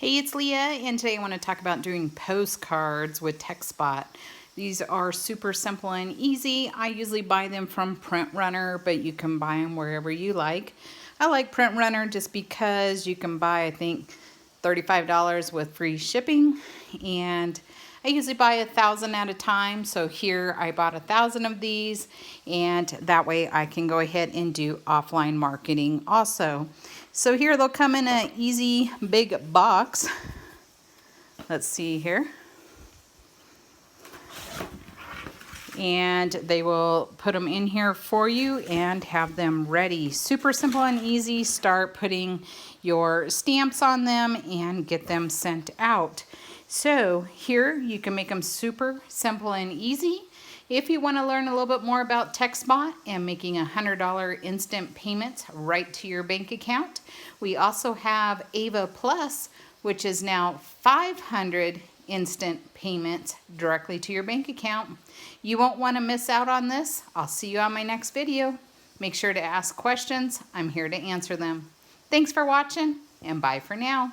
Hey, it's Leah, and today I want to talk about doing postcards with TextBot. These are super simple and easy. I usually buy them from Print Runner, but you can buy them wherever you like. I like Print Runner just because you can buy, I think, $35 with free shipping, and I usually buy 1,000 at a time. So here I bought 1,000 of these, and that way I can go ahead and do offline marketing also. So here they'll come in an easy big box. Let's see here. And they will put them in here for you and have them ready. Super simple and easy. Start putting your stamps on them and get them sent out. So here you can make them super simple and easy. If you want to learn a little bit more about TextBot and making $100 instant payments right to your bank account, we also have AVA Plus, which is now 500 instant payments directly to your bank account. You won't want to miss out on this. I'll see you on my next video. Make sure to ask questions. I'm here to answer them. Thanks for watching, and bye for now.